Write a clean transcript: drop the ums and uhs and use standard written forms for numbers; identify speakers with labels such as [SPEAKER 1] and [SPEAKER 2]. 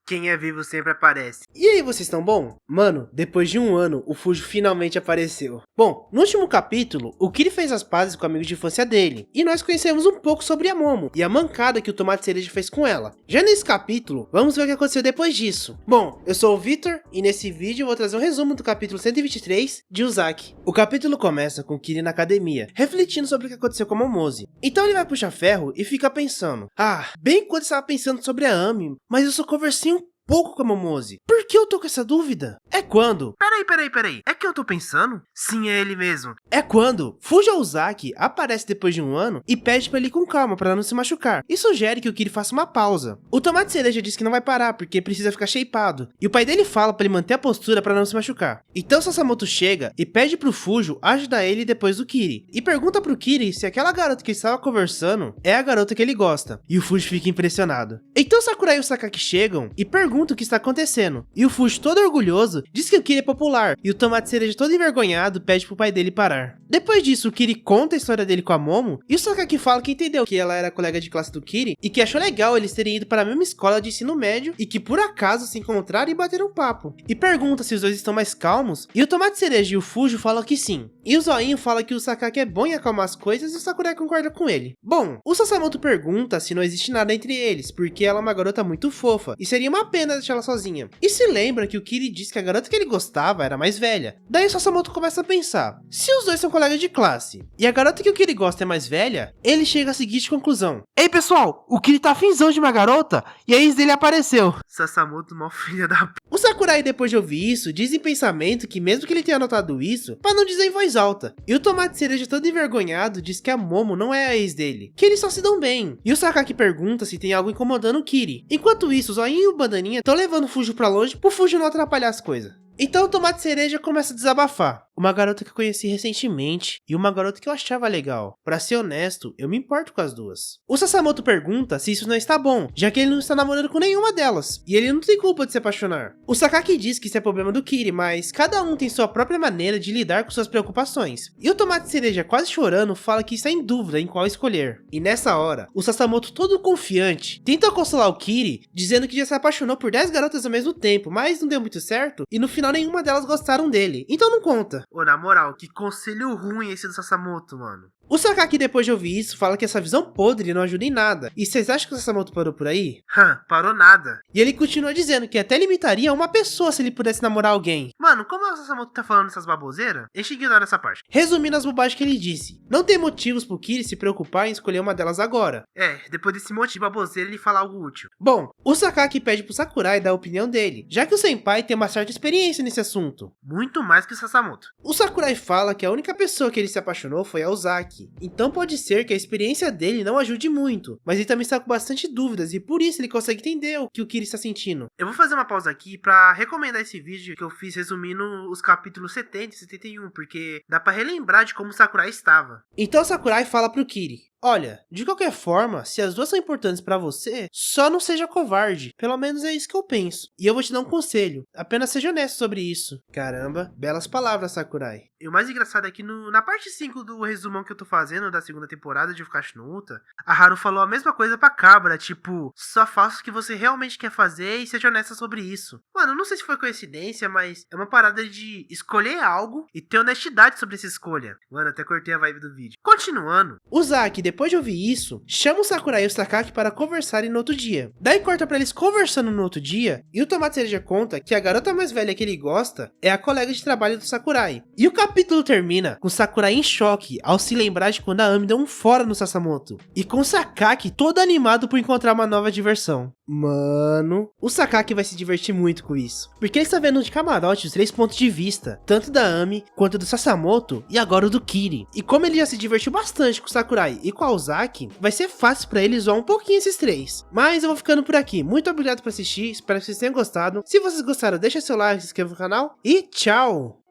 [SPEAKER 1] Quem é vivo sempre aparece. E aí, vocês estão bom? Mano, depois de um ano, o Fujo finalmente apareceu. Bom, no último capítulo, o Kiri fez as pazes com o amigo de infância dele, e nós conhecemos um pouco sobre a Momo, e a mancada que o Tomate Cereja fez com ela. Já nesse capítulo, vamos ver o que aconteceu depois disso. Bom, eu sou o Victor, e nesse vídeo eu vou trazer um resumo do capítulo 123 de Uzaki. O capítulo começa com o Kiri na academia, refletindo sobre o que aconteceu com a Momose. Então ele vai puxar ferro e fica pensando, bem quando estava pensando sobre a Ami, mas eu só conversei um pouco com a Momose. Por que eu tô com essa dúvida? É quando... Peraí. É que eu tô pensando? Sim, é ele mesmo. É quando Fuja Uzaki aparece depois de um ano e pede pra ele ir com calma pra não se machucar. E sugere que o Kiri faça uma pausa. O Tomate Cereja diz que não vai parar porque precisa ficar shapeado. E o pai dele fala pra ele manter a postura pra não se machucar. Então Sasamoto chega e pede pro Fujo ajudar ele depois do Kiri. E pergunta pro Kiri se aquela garota que estava conversando é a garota que ele gosta. E o Fujo fica impressionado. Então Sakurai e o Sakaki chegam e perguntam o que está acontecendo. E o Fujo, todo orgulhoso, diz que o Kiri é popular. E o Tomate Cereja, todo envergonhado, pede pro pai dele parar. Depois disso, o Kiri conta a história dele com a Momo. E o Sakaki fala que entendeu que ela era colega de classe do Kiri. E que achou legal eles terem ido para a mesma escola de ensino médio. E que por acaso se encontraram e bateram um papo. E pergunta se os dois estão mais calmos. E o Tomate Cereja e o Fujo falam que sim. E o Zoinho fala que o Sakaki é bom em acalmar as coisas. E o Sakurai concorda com ele. Bom, o Sasamoto pergunta se não existe nada entre eles. Porque ela é uma garota muito fofa. E seria uma pena deixar ela sozinha. E se lembra que o Kiri disse que a garota que ele gostava era mais velha. Daí o Sasamoto começa a pensar, se os dois são colegas de classe, e a garota que o Kiri gosta é mais velha, ele chega à seguinte conclusão. Ei pessoal, o Kiri tá afinzão de uma garota, e a ex dele apareceu. Sasamoto, mó filha da p... O Sakurai, depois de ouvir isso, diz em pensamento que mesmo que ele tenha notado isso, pra não dizer em voz alta. E o Tomate Cereja, todo envergonhado, diz que a Momo não é a ex dele, que eles só se dão bem. E o Sakaki pergunta se tem algo incomodando o Kiri. Enquanto isso, o Zoinho e o Bandaninha estão levando o Fujo pra longe pro Fujo não atrapalhar as coisas. Então o Tomate Cereja começa a desabafar. Uma garota que eu conheci recentemente e uma garota que eu achava legal. Pra ser honesto, eu me importo com as duas. O Sasamoto pergunta se isso não está bom, já que ele não está namorando com nenhuma delas. E ele não tem culpa de se apaixonar. O Sakaki diz que isso é problema do Kiri, mas cada um tem sua própria maneira de lidar com suas preocupações. E o Tomate Cereja, quase chorando, fala que está em dúvida em qual escolher. E nessa hora, o Sasamoto, todo confiante, tenta consolar o Kiri, dizendo que já se apaixonou por 10 garotas ao mesmo tempo, mas não deu muito certo, e no final nenhuma delas gostaram dele, então não conta. Ô, na moral, que conselho ruim esse do Sasamoto, mano. O Sakaki, depois de ouvir isso, fala que essa visão podre não ajuda em nada. E vocês acham que o Sasamoto parou por aí? Parou nada. E ele continua dizendo que até limitaria uma pessoa se ele pudesse namorar alguém. Mano, como o Sasamoto tá falando essas baboseiras, deixa eu ignorar essa parte. Resumindo as bobagens que ele disse, não tem motivos pro Kiri se preocupar em escolher uma delas agora. Depois desse monte de baboseira ele fala algo útil. Bom, o Sakaki pede pro Sakurai dar a opinião dele, já que o Senpai tem uma certa experiência nesse assunto. Muito mais que o Sasamoto. O Sakurai fala que a única pessoa que ele se apaixonou foi a Uzaki. Então pode ser que a experiência dele não ajude muito, mas ele também está com bastante dúvidas e por isso ele consegue entender o que o Kiri está sentindo. Eu vou fazer uma pausa aqui pra recomendar esse vídeo que eu fiz resumindo os capítulos 70 e 71, porque dá pra relembrar de como o Sakurai estava. Então o Sakurai fala pro Kiri, olha, de qualquer forma, se as duas são importantes pra você, só não seja covarde. Pelo menos é isso que eu penso. E eu vou te dar um conselho. Apenas seja honesto sobre isso. Caramba, belas palavras, Sakurai. E o mais engraçado é que na parte 5 do resumão que eu tô fazendo da segunda temporada de Fukashi no Uta, a Haru falou a mesma coisa pra Cabra, tipo, só faça o que você realmente quer fazer e seja honesta sobre isso. Mano, não sei se foi coincidência, mas é uma parada de escolher algo e ter honestidade sobre essa escolha. Mano, até cortei a vibe do vídeo. Continuando, o Uzaki, depois de ouvir isso, chama o Sakurai e o Sakaki para conversarem no outro dia. Daí corta pra eles conversando no outro dia, e o Tomate Cereja conta que a garota mais velha que ele gosta é a colega de trabalho do Sakurai. E o capítulo termina com Sakurai em choque ao se lembrar de quando a Ami deu um fora no Sasamoto. E com o Sakaki todo animado por encontrar uma nova diversão. Mano, o Sakaki vai se divertir muito com isso, porque ele está vendo de camarote os 3 pontos de vista, tanto da Ami, quanto do Sasamoto e agora o do Kiri. E como ele já se divertiu bastante com o Sakurai e com a Uzaki, vai ser fácil pra ele zoar um pouquinho esses 3. Mas eu vou ficando por aqui, muito obrigado por assistir, espero que vocês tenham gostado. Se vocês gostaram, deixa seu like, se inscreva no canal e tchau!